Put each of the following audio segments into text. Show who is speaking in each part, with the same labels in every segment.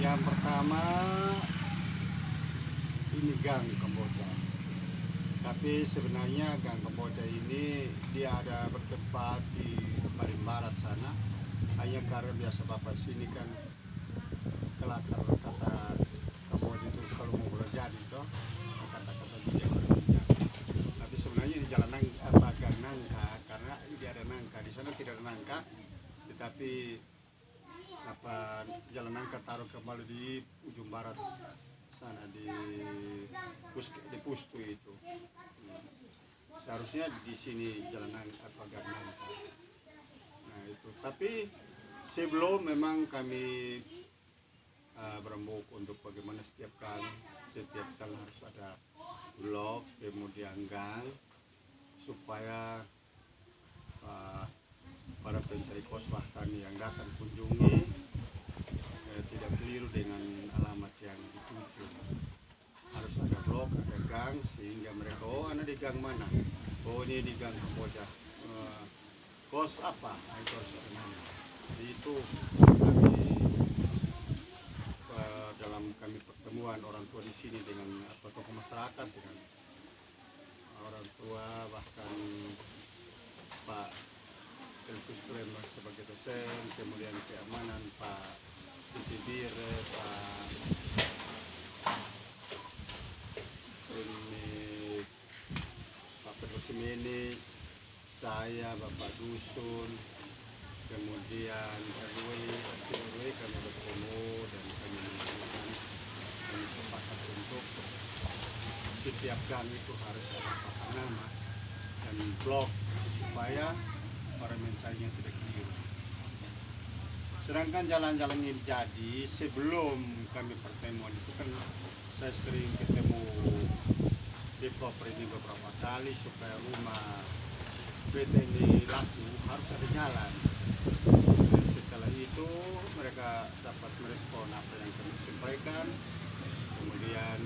Speaker 1: Yang pertama ini Gang Kamboja. Tapi sebenarnya Gang Kamboja ini dia ada bertempat di paling barat sana. Hanya karena biasa bapak sini kan kelakar kata Kamboja itu kalau mau boleh jadi toh kata-kata dia boleh jadi. Tapi sebenarnya di jalan apa Gang Nangka karena dia ada nangka di sana tidak ada nangka, tetapi apa jalan nangka taruh kembali di ujung barat sana di Pustu itu. Seharusnya di sini jalan apa Gang Nangka. Nah itu. Tapi sebelum memang kami berembuk untuk bagaimana setiap jalan harus ada blok, kemudian gang, supaya para pencari kos bahkan yang datang kunjungi tidak keliru dengan alamat yang dituju. Harus ada blok, ada gang, sehingga mereka anda di gang mana? Oh ini di Gang Kamboja. Kos apa? Itu harus ada nama. Jadi itu dalam kami pertemuan orang tua di sini dengan tokoh masyarakat, dengan orang tua bahkan Pak Telkus Klen sebagai dosen, kemudian keamanan Pak Titibir, Pak Persimenis, saya Bapak Dusun, kemudian RW kami bertemu dan kami menemukan kami sepakat untuk setiap gang itu harus ada papan nama dan blok supaya para mencarinya tidak keliru. Sedangkan jalan-jalan ini jadi sebelum kami pertemuan itu kan saya sering ketemu developer ini beberapa kali supaya rumah PT ini laku harus ada jalan. Dan setelah itu mereka dapat merespon apa yang kami sampaikan. Kemudian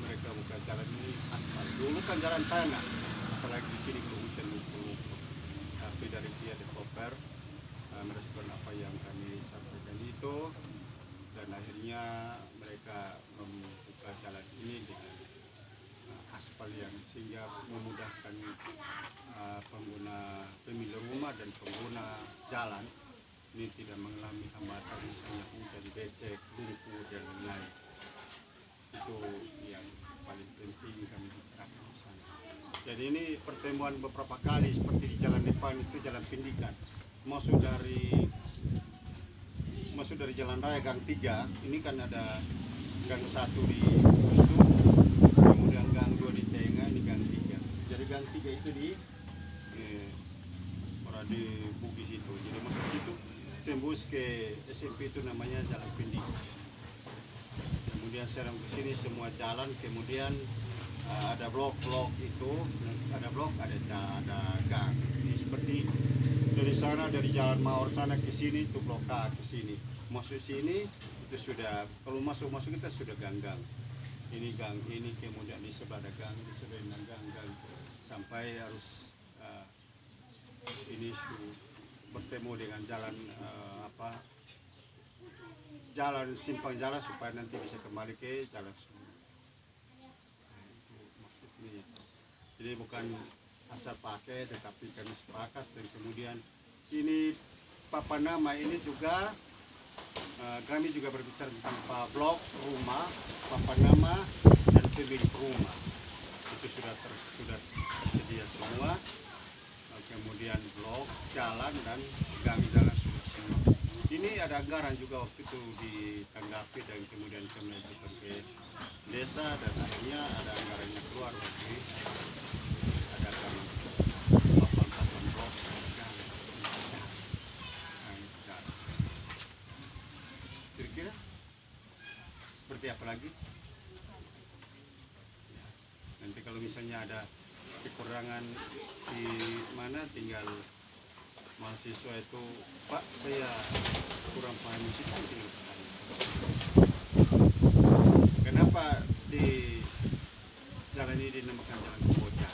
Speaker 1: mereka buka jalan ini aspal. Dulu kan jalan tanah, apalagi di sini kalau hujan itu. Tapi dari pihak developer merespon apa yang kami sampaikan itu, dan akhirnya mereka membuka jalan ini dengan aspal yang sehingga memudahkan pengguna pemilik rumah dan pengguna jalan ini tidak mengalami hambatan misalnya hujan, becek, lumpur dan lain-lain. Itu yang paling penting kami bicarakan di sana. Jadi ini pertemuan beberapa kali seperti di jalan depan itu jalan pendidikan. Masuk dari jalan raya Gang 3, ini kan ada Gang 1 di Pustu, kemudian Gang 2 di tengah, ini Gang 3. Jadi Gang 3 itu di Bugis itu. Jadi masuk situ tembus ke SMP itu namanya Jalan Pendidikan. Kemudian serang ke sini semua jalan, kemudian ada blok-blok itu, ada blok, ada gang. Ini seperti dari sana, dari Jalan Mawar sana ke sini itu blok A ke sini. Masuk sini itu sudah, kalau masuk kita sudah gang-gang. Ini gang ini, kemudian di sebelah ada gang, di sebelah ada gang-gang sampai harus ini bertemu dengan jalan jalan simpang jalan supaya nanti bisa kembali ke jalan sungai. Nah, itu maksudnya. Jadi bukan asal pakai, tetapi kami sepakat. Dan kemudian ini papan nama ini juga kami juga berbicara tentang blok rumah, papan nama dan pemilik rumah. Itu sudah tersedia semua. Kemudian blok, jalan dan gang jalan sudah semua. Ini ada anggaran juga waktu itu ditanggapi dan kemudian kami ajukan ke desa dan akhirnya ada anggarannya keluar waktu ada gang papan blok, gang. Kira-kira seperti apa lagi? Nanti kalau misalnya ada kekurangan di mana tinggal mahasiswa itu, Pak saya kurang paham di situ, kenapa di jalan ini dinamakan Jalan Kamboja?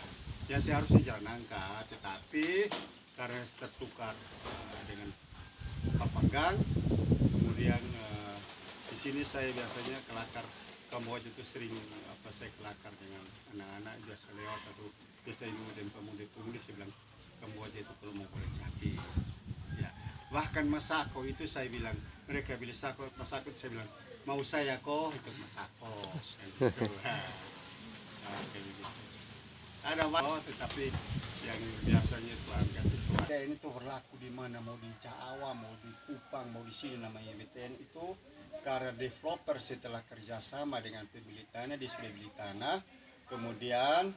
Speaker 1: Ya seharusnya jalan nangka, tetapi karena tertukar dengan papan gang, kemudian di sini saya biasanya kelakar Kamboja itu sering saya kelakar dengan anak-anak biasa lewat atau biasa ibu dan pemuda-pemudi saya bilang Kamboja itu kalau mau boleh jadi ya. Bahkan Masako itu saya bilang, mereka bilang Masako saya bilang mau saya kok itu Masako gitu. Kayak gitu. Ada tetapi yang biasanya itu angkat itu. BTN itu berlaku di mana, mau di Caawa, mau di Kupang, mau di sini namanya BTN itu karena developer setelah kerjasama dengan pemilik tanah, dia sudah beli tanah, kemudian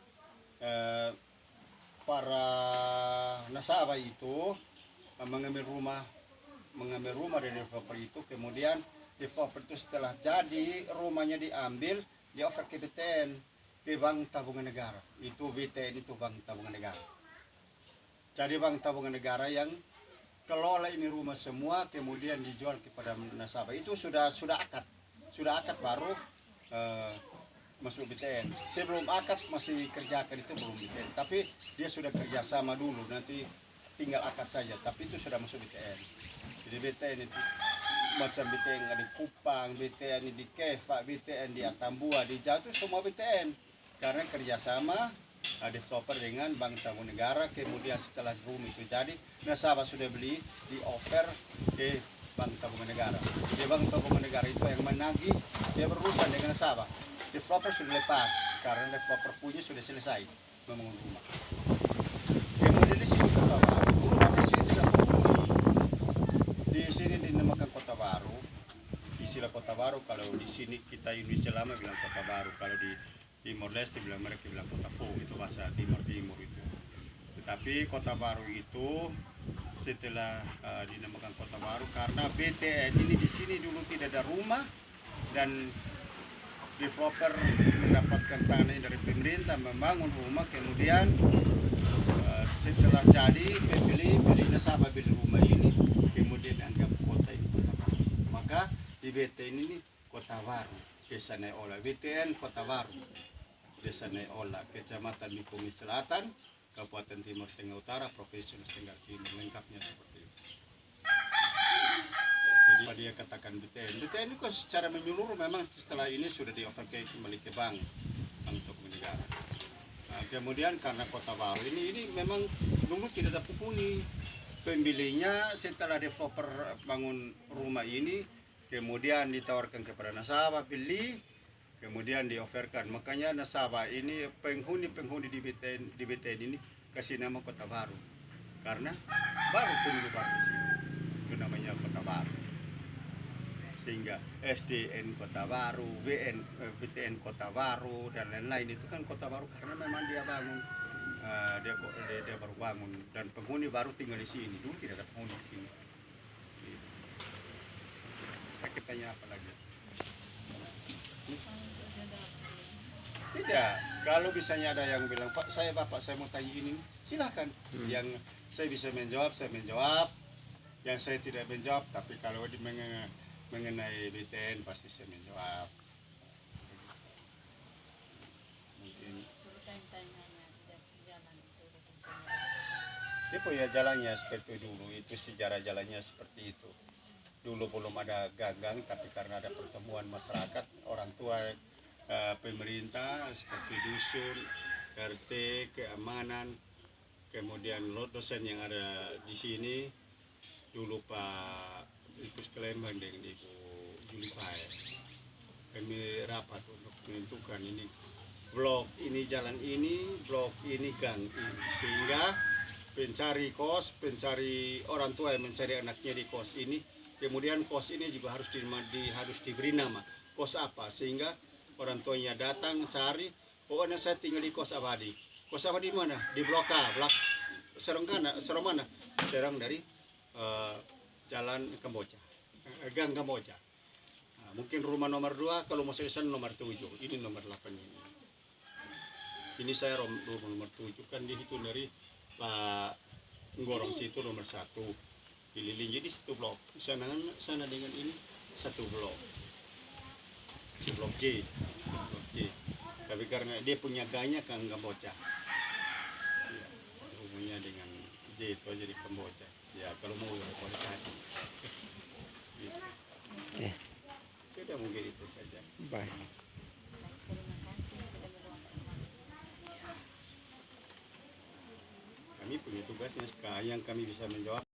Speaker 1: para nasabah itu mengambil rumah dari developer itu, kemudian developer itu setelah jadi rumahnya diambil, dia offer ke BTN, ke Bank Tabungan Negara. Itu BTN itu Bank Tabungan Negara. Jadi Bank Tabungan Negara yang kelola ini rumah semua, kemudian dijual kepada nasabah. Itu sudah akad baru masuk BTN. Sebelum akad masih kerjakan itu belum BTN, tapi dia sudah kerjasama dulu, nanti tinggal akad saja, tapi itu sudah masuk BTN. Jadi BTN itu macam BTN di Kupang, BTN di Keva, BTN di Atambua, di Jauh, itu semua BTN karena kerjasama developer dengan Bank Tabungan Negara. Kemudian setelah rumah itu jadi, nasabah sudah beli, di offer ke Bank Tabungan Negara. Di Bank Tabungan Negara itu yang menagih, dia berurusan dengan nasabah. Developer sudah lepas karena developer punya sudah selesai membangun rumah. Kemudian di sini Kota Baru, di sini tidak penghuni. Di sini dinamakan Kota Baru. Istilah Kota Baru, kalau di sini kita Indonesia lama bilang Kota Baru, kalau di Timor Leste mereka bilang Kota Fu, itu bahasa Timur itu. Tetapi Kota Baru itu setelah dinamakan Kota Baru karena BTN ini di sini dulu tidak ada rumah dan developer mendapatkan tanah dari pemerintah membangun rumah, kemudian setelah jadi beli nasabah beli rumah ini, kemudian dianggap kota ini Kota Baru. Maka di BTN ini Kota Baru, Desa Naiola. BTN Kota Baru, Desa Naiola, Kecamatan Mikumi Selatan, Kabupaten Timur Tengah Utara, Provinsi Nusa Tenggara Timur, lengkapnya seperti itu. Jadi dia katakan BTN itu secara menyeluruh memang setelah ini sudah dioverkey kembali ke Bank Tabungan Negara. Nah, kemudian karena Kota Baru ini memang dulu tidak ada penghuni. Pembelinya setelah developer bangun rumah ini, kemudian ditawarkan kepada nasabah beli, kemudian dioferkan. Makanya nasabah ini penghuni di BTN ini kasih nama Kota Baru karena baru penduduk baru di sini. Itu namanya Kota Baru. Sehingga SDN Kota Baru, BTN Kota Baru dan lain-lain itu kan Kota Baru karena memang dia bangun, dia baru bangun dan penghuni baru tinggal di sini. Dulu tidak ada penghuni di sini. Kita tanya apa lagi? Tidak, kalau misalnya ada yang bilang Pak saya mau tanya ini, silahkan. Yang saya bisa menjawab, saya menjawab. Yang saya tidak menjawab, tapi kalau mengenai BTN pasti saya menjawab. Mungkin. Itu ya jalannya seperti dulu, itu sejarah jalannya seperti itu. Dulu belum ada ganggang, tapi karena ada pertemuan masyarakat, orang tua, pemerintah seperti dusun, RT, keamanan, kemudian dosen yang ada di sini, dulu Pak Ibu Kelembang dengan Ibu Juli Pae, kami rapat untuk menentukan ini blok ini, jalan ini, blok ini, gang ini, sehingga pencari orang tua yang mencari anaknya di kos ini, kemudian kos ini juga harus diberi nama kos apa, sehingga orang tuanya datang cari, pokoknya saya tinggal di kos abadi. Kos abadi mana? Di blok A, blok serong mana? Serong dari Jalan Kamboja, Gang Kamboja. Nah, mungkin rumah nomor 2, kalau masuk ke sana nomor 7, ini nomor 8 ini. Ini saya rumah nomor 7, kan dihitung dari Pak Nggorong situ nomor 1. Keliling jadi satu blok. Sana dengan ini satu blok. Blok J. Tapi karena dia punya ganya Gang Kamboja. Ya, hubungannya dengan J itu aja di Kamboja. Ya kalau mau boleh cari. Sudah mungkin itu saja.
Speaker 2: Baik.
Speaker 3: Terima kasih sudah meluangkan waktu.
Speaker 1: Kami punya tugasnya sekarang yang kami bisa menjawab